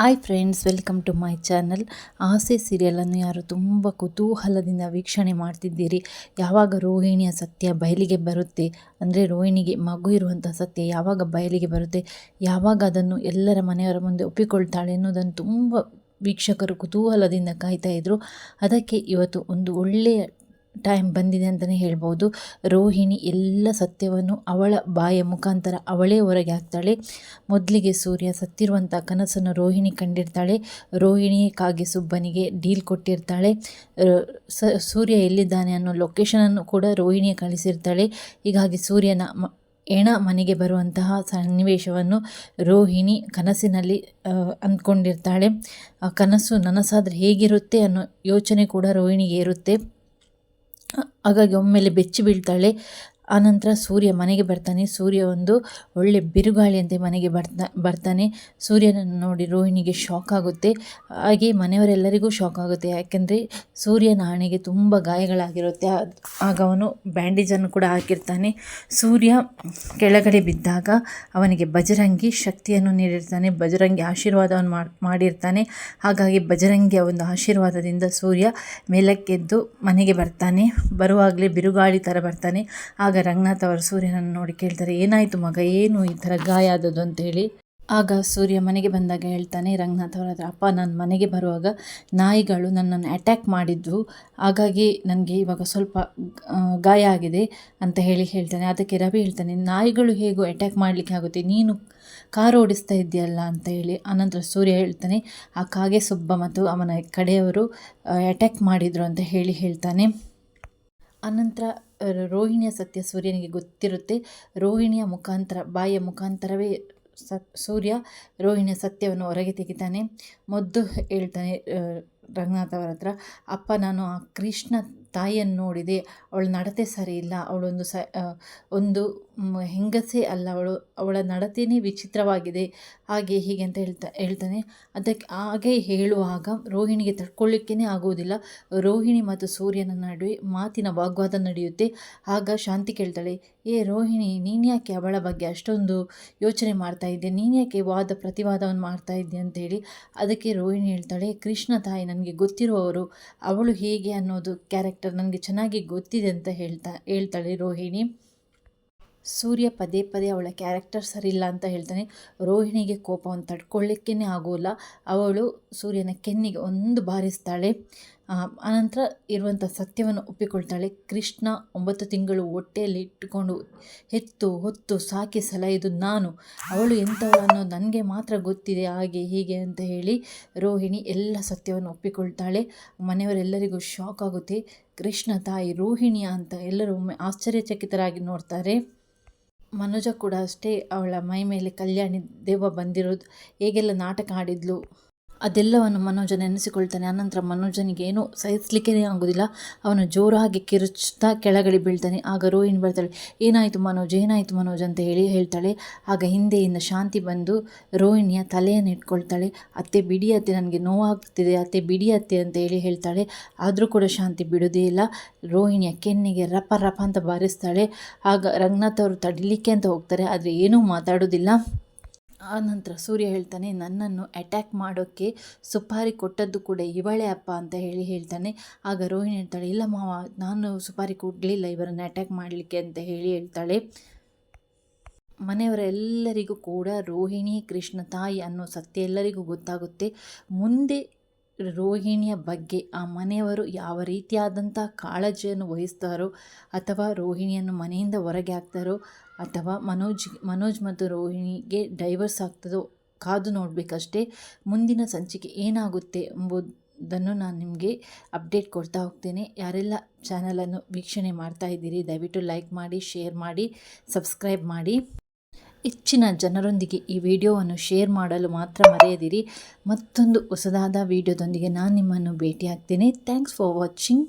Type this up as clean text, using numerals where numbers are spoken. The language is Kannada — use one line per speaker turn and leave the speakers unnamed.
Hi friends, welcome to my channel. ಆಸೆ ಸೀರಿಯಲನ್ನು ಯಾರು ತುಂಬ ಕುತೂಹಲದಿಂದ ವೀಕ್ಷಣೆ ಮಾಡ್ತಿದ್ದೀರಿ. ಯಾವಾಗ ರೋಹಿಣಿಯ ಸತ್ಯ ಬಯಲಿಗೆ ಬರುತ್ತೆ, ಅಂದರೆ ರೋಹಿಣಿಗೆ ಮಗು ಇರುವಂಥ ಸತ್ಯ ಯಾವಾಗ ಬಯಲಿಗೆ ಬರುತ್ತೆ, ಯಾವಾಗ ಅದನ್ನು ಎಲ್ಲರ ಮನೆಯವರ ಮುಂದೆ ಒಪ್ಪಿಕೊಳ್ತಾಳೆ ಎನ್ನುವುದನ್ನು ತುಂಬ ವೀಕ್ಷಕರು ಕುತೂಹಲದಿಂದ ಕಾಯ್ತಾ ಇದ್ದರು. ಅದಕ್ಕೆ ಇವತ್ತು ಒಂದು ಒಳ್ಳೆಯ ಟೈಮ್ ಬಂದಿದೆ ಅಂತಲೇ ಹೇಳ್ಬೋದು. ರೋಹಿಣಿ ಎಲ್ಲ ಸತ್ಯವನ್ನು ಅವಳ ಬಾಯ ಮುಖಾಂತರ ಅವಳೇ ಹೊರಗೆ ಹಾಕ್ತಾಳೆ. ಮೊದಲಿಗೆ ಸೂರ್ಯ ಸತ್ತಿರುವಂಥ ಕನಸನ್ನು ರೋಹಿಣಿ ಕಂಡಿರ್ತಾಳೆ. ರೋಹಿಣಿಯೇ ಕಾಗೆ ಸುಬ್ಬನಿಗೆ ಡೀಲ್ ಕೊಟ್ಟಿರ್ತಾಳೆ. ಸೂರ್ಯ ಎಲ್ಲಿದ್ದಾನೆ ಅನ್ನೋ ಲೊಕೇಶನನ್ನು ಕೂಡ ರೋಹಿಣಿಯೇ ಕಳಿಸಿರ್ತಾಳೆ. ಹೀಗಾಗಿ ಸೂರ್ಯನ ಹೆಣ ಮನೆಗೆ ಬರುವಂತಹ ಸನ್ನಿವೇಶವನ್ನು ರೋಹಿಣಿ ಕನಸಿನಲ್ಲಿ ಅಂದ್ಕೊಂಡಿರ್ತಾಳೆ. ಆ ಕನಸು ನನಸಾದರೆ ಹೇಗಿರುತ್ತೆ ಅನ್ನೋ ಯೋಚನೆ ಕೂಡ ರೋಹಿಣಿಗೆ ಇರುತ್ತೆ. ಹಾಗಾಗಿ ಒಮ್ಮೆಲೆ ಬೆಚ್ಚಿ ಬೀಳ್ತಾಳೆ. ಆನಂತರ ಸೂರ್ಯ ಮನೆಗೆ ಬರ್ತಾನೆ. ಸೂರ್ಯ ಒಂದು ಒಳ್ಳೆ ಬಿರುಗಾಳಿಯಂತೆ ಮನೆಗೆ ಬರ್ತಾನೆ. ಸೂರ್ಯನನ್ನು ನೋಡಿ ರೋಹಿಣಿಗೆ ಶಾಕ್ ಆಗುತ್ತೆ. ಹಾಗೆ ಮನೆಯವರೆಲ್ಲರಿಗೂ ಶಾಕ್ ಆಗುತ್ತೆ. ಯಾಕೆಂದರೆ ಸೂರ್ಯನ ಹಣೆಗೆ ತುಂಬ ಗಾಯಗಳಾಗಿರುತ್ತೆ. ಆಗ ಅವನು ಬ್ಯಾಂಡೇಜನ್ನು ಕೂಡ ಹಾಕಿರ್ತಾನೆ. ಸೂರ್ಯ ಕೆಳಗಡೆ ಬಿದ್ದಾಗ ಅವನಿಗೆ ಬಜರಂಗಿ ಶಕ್ತಿಯನ್ನು ನೀಡಿರ್ತಾನೆ. ಬಜರಂಗಿ ಆಶೀರ್ವಾದವನ್ನು ಮಾಡಿರ್ತಾನೆ. ಹಾಗಾಗಿ ಬಜರಂಗಿಯ ಒಂದು ಆಶೀರ್ವಾದದಿಂದ ಸೂರ್ಯ ಮೇಲಕ್ಕೆದ್ದು ಮನೆಗೆ ಬರ್ತಾನೆ. ಬರುವಾಗಲೇ ಬಿರುಗಾಳಿ ಥರ ಬರ್ತಾನೆ. ಆಗ ರಂಗನಾಥ್ ಅವರು ಸೂರ್ಯನನ್ನು ನೋಡಿ ಕೇಳ್ತಾರೆ, ಏನಾಯಿತು ಮಗ, ಏನು ಈ ಥರ ಗಾಯ ಆದದ್ದು ಅಂತೇಳಿ. ಆಗ ಸೂರ್ಯ ಮನೆಗೆ ಬಂದಾಗ ಹೇಳ್ತಾನೆ ರಂಗನಾಥ್ ಅವರ ಹತ್ರ, ಅಪ್ಪ ನಾನು ಮನೆಗೆ ಬರುವಾಗ ನಾಯಿಗಳು ನನ್ನನ್ನು ಅಟ್ಯಾಕ್ ಮಾಡಿದ್ವು, ಹಾಗಾಗಿ ನನಗೆ ಇವಾಗ ಸ್ವಲ್ಪ ಗಾಯ ಆಗಿದೆ ಅಂತ ಹೇಳ್ತಾನೆ. ಅದಕ್ಕೆ ರವಿ ಹೇಳ್ತಾನೆ, ನಾಯಿಗಳು ಹೇಗೂ ಅಟ್ಯಾಕ್ ಮಾಡಲಿಕ್ಕೆ ಆಗುತ್ತೆ, ನೀನು ಕಾರು ಓಡಿಸ್ತಾ ಇದೆಯಲ್ಲ ಅಂತ ಹೇಳಿ. ಆನಂತರ ಸೂರ್ಯ ಹೇಳ್ತಾನೆ, ಆ ಕಾಗೆ ಸುಬ್ಬ ಮತ್ತು ಅವನ ಕಡೆಯವರು ಅಟ್ಯಾಕ್ ಮಾಡಿದರು ಅಂತ ಹೇಳ್ತಾನೆ. ಅನಂತರ ರೋಹಿಣಿಯ ಸತ್ಯ ಸೂರ್ಯನಿಗೆ ಗೊತ್ತಿರುತ್ತೆ. ರೋಹಿಣಿಯ ಮುಖಾಂತರ, ಬಾಯಿಯ ಮುಖಾಂತರವೇ ಸೂರ್ಯ ರೋಹಿಣಿಯ ಸತ್ಯವನ್ನು ಹೊರಗೆ ತೆಗಿತಾನೆ. ಮೊದಲು ಹೇಳ್ತಾನೆ ರಂಗನಾಥ್ ಅವರ ಹತ್ರ, ಅಪ್ಪ ನಾನು ಆ ಕೃಷ್ಣ ತಾಯಿಯನ್ನು ನೋಡಿದೆ, ಅವಳ ನಡತೆ ಸರಿ ಇಲ್ಲ, ಅವಳೊಂದು ಒಂದು ಹೆಂಗಸೇ ಅಲ್ಲ, ಅವಳ ನಡತೆಯೇ ವಿಚಿತ್ರವಾಗಿದೆ, ಹಾಗೆ ಹೀಗೆ ಅಂತ ಹೇಳ್ತಾನೆ. ಅದಕ್ಕೆ ಹಾಗೆ ಹೇಳುವಾಗ ರೋಹಿಣಿಗೆ ತಡ್ಕೊಳ್ಳಿಕ್ಕೇ ಆಗುವುದಿಲ್ಲ. ರೋಹಿಣಿ ಮತ್ತು ಸೂರ್ಯನ ನಡುವೆ ಮಾತಿನ ವಾಗ್ವಾದ ನಡೆಯುತ್ತೆ. ಆಗ ಶಾಂತಿ ಕೇಳ್ತಾಳೆ, ರೋಹಿಣಿ, ನೀನು ಯಾಕೆ ಅವಳ ಬಗ್ಗೆ ಅಷ್ಟೊಂದು ಯೋಚನೆ ಮಾಡ್ತಾ ಇದ್ದೆ, ನೀನು ಯಾಕೆ ವಾದ ಪ್ರತಿವಾದವನ್ನು ಮಾಡ್ತಾ ಇದ್ದೆ ಅಂತೇಳಿ. ಅದಕ್ಕೆ ರೋಹಿಣಿ ಹೇಳ್ತಾಳೆ, ಕೃಷ್ಣ ತಾಯಿ ನನಗೆ ಗೊತ್ತಿರುವವರು, ಅವಳು ಹೇಗೆ ಅನ್ನೋದು ಕ್ಯಾರೆಕ್ಟರ್ ನನಗೆ ಚೆನ್ನಾಗಿ ಗೊತ್ತಿದೆ ಅಂತ ಹೇಳ್ತಾಳೆ ರೋಹಿಣಿ. ಸೂರ್ಯ ಪದೇ ಪದೇ ಅವಳ ಕ್ಯಾರೆಕ್ಟರ್ ಸರಿಯಿಲ್ಲ ಅಂತ ಹೇಳ್ತಾನೆ. ರೋಹಿಣಿಗೆ ಕೋಪವನ್ನು ತಡ್ಕೊಳ್ಳಿಕ್ಕೇ ಆಗೋಲ್ಲ. ಅವಳು ಸೂರ್ಯನ ಕೆನ್ನಿಗೆ ಒಂದು ಬಾರಿಸ್ತಾಳೆ. ಅನಂತರ ಇರುವಂಥ ಸತ್ಯವನ್ನು ಒಪ್ಪಿಕೊಳ್ತಾಳೆ. ಕೃಷ್ಣ 9 ತಿಂಗಳು ಹೊಟ್ಟೆಯಲ್ಲಿ ಇಟ್ಟುಕೊಂಡು ಹೊತ್ತು ಸಾಕಿ ಸಲಹಿದ್ದು ನಾನು, ಅವಳು ಎಂಥವಳು ಅನ್ನೋದು ನನಗೆ ಮಾತ್ರ ಗೊತ್ತಿದೆ, ಹಾಗೆ ಹೀಗೆ ಅಂತ ಹೇಳಿ ರೋಹಿಣಿ ಎಲ್ಲ ಸತ್ಯವನ್ನು ಒಪ್ಪಿಕೊಳ್ತಾಳೆ. ಮನೆಯವರೆಲ್ಲರಿಗೂ ಶಾಕ್ ಆಗುತ್ತೆ. ಕೃಷ್ಣ ತಾಯಿ ರೋಹಿಣಿಯ ಅಂತ ಎಲ್ಲರೂ ಒಮ್ಮೆ ಆಶ್ಚರ್ಯಚಕಿತರಾಗಿ ನೋಡ್ತಾರೆ. ಮನೋಜ ಕೂಡ ಅಷ್ಟೇ, ಅವಳ ಮೈ ಮೇಲೆ ಕಲ್ಯಾಣಿ ದೆವ್ವ ಬಂದಿರೋದು, ಹೇಗೆಲ್ಲ ನಾಟಕ ಆಡಿದ್ಲು ಅದೆಲ್ಲವನ್ನು ಮನೋಜ ನೆನೆಸಿಕೊಳ್ತಾನೆ. ಆನಂತರ ಮನೋಜನಿಗೆ ಏನೂ ಸಹಿಸಲಿಕ್ಕೇ ಆಗೋದಿಲ್ಲ. ಅವನು ಜೋರಾಗಿ ಕಿರುಚ್ತಾ ಕೆಳಗಡೆ ಬೀಳ್ತಾನೆ. ಆಗ ರೋಹಿಣಿ ಬರ್ತಾಳೆ, ಏನಾಯಿತು ಮನೋಜ್ ಅಂತ ಹೇಳ್ತಾಳೆ. ಆಗ ಹಿಂದೆಯಿಂದ ಶಾಂತಿ ಬಂದು ರೋಹಿಣಿಯ ತಲೆಯನ್ನು ಇಟ್ಕೊಳ್ತಾಳೆ. ಅತ್ತೆ ಬಿಡಿ ಅತ್ತೆ, ನನಗೆ ನೋವಾಗ್ತಿದೆ, ಅತ್ತೆ ಬಿಡಿ ಅತ್ತೆ ಅಂತ ಹೇಳ್ತಾಳೆ. ಆದರೂ ಕೂಡ ಶಾಂತಿ ಬಿಡೋದೇ ಇಲ್ಲ. ರೋಹಿಣಿಯ ಕೆನ್ನೆಗೆ ರಪ ರಪ ಅಂತ ಬಾರಿಸ್ತಾಳೆ. ಆಗ ರಂಗನಾಥ್ ಅವರು ತಡಿಲಿಕ್ಕೆ ಅಂತ ಹೋಗ್ತಾರೆ, ಆದರೆ ಏನೂ ಮಾತಾಡೋದಿಲ್ಲ. ಆ ನಂತರ ಸೂರ್ಯ ಹೇಳ್ತಾನೆ, ನನ್ನನ್ನು ಅಟ್ಯಾಕ್ ಮಾಡೋಕ್ಕೆ ಸುಪಾರಿ ಕೊಟ್ಟದ್ದು ಕೂಡ ಇವಳೇ ಅಪ್ಪ ಅಂತ ಹೇಳ್ತಾನೆ. ಆಗ ರೋಹಿಣಿ ಹೇಳ್ತಾಳೆ, ಇಲ್ಲ ಮಾವ, ನಾನು ಸುಪಾರಿ ಕೊಡಲಿಲ್ಲ ಇವರನ್ನು ಅಟ್ಯಾಕ್ ಮಾಡಲಿಕ್ಕೆ ಅಂತ ಹೇಳ್ತಾಳೆ. ಮನೆಯವರೆಲ್ಲರಿಗೂ ಕೂಡ ರೋಹಿಣಿ ಕೃಷ್ಣ ತಾಯಿ ಅನ್ನೋ ಸತ್ಯ ಎಲ್ಲರಿಗೂ ಗೊತ್ತಾಗುತ್ತೆ. ಮುಂದೆ ರೋಹಿಣಿಯ ಬಗ್ಗೆ ಆ ಮನೆಯವರು ಯಾವ ರೀತಿಯಾದಂಥ ಕಾಳಜಿಯನ್ನು ವಹಿಸ್ತಾರೋ, ಅಥವಾ ರೋಹಿಣಿಯನ್ನು ಮನೆಯಿಂದ ಹೊರಗೆ ಹಾಕ್ತಾರೋ, ಅಥವಾ ಮನೋಜ್ ಮತ್ತು ರೋಹಿಣಿಗೆ ಡೈವರ್ಸ್ ಆಗ್ತದೋ ಕಾದು ನೋಡಬೇಕಷ್ಟೇ. ಮುಂದಿನ ಸಂಚಿಕೆ ಏನಾಗುತ್ತೆ ಎಂಬುದನ್ನು ನಾನು ನಿಮಗೆ ಅಪ್ಡೇಟ್ ಕೊಡ್ತಾ ಹೋಗ್ತೇನೆ. ಯಾರೆಲ್ಲ ಚಾನಲನ್ನು ವೀಕ್ಷಣೆ ಮಾಡ್ತಾ ಇದ್ದೀರಿ, ದಯವಿಟ್ಟು ಲೈಕ್ ಮಾಡಿ, ಶೇರ್ ಮಾಡಿ, ಸಬ್ಸ್ಕ್ರೈಬ್ ಮಾಡಿ. ಹೆಚ್ಚಿನ ಜನರೊಂದಿಗೆ ಈ ವಿಡಿಯೋವನ್ನು ಶೇರ್ ಮಾಡಲು ಮಾತ್ರ ಮರೆಯದಿರಿ. ಮತ್ತೊಂದು ಹೊಸದಾದ ವಿಡಿಯೋದೊಂದಿಗೆ ನಾನು ನಿಮ್ಮನ್ನು ಭೇಟಿ ಆಗ್ತೇನೆ. Thanks for watching.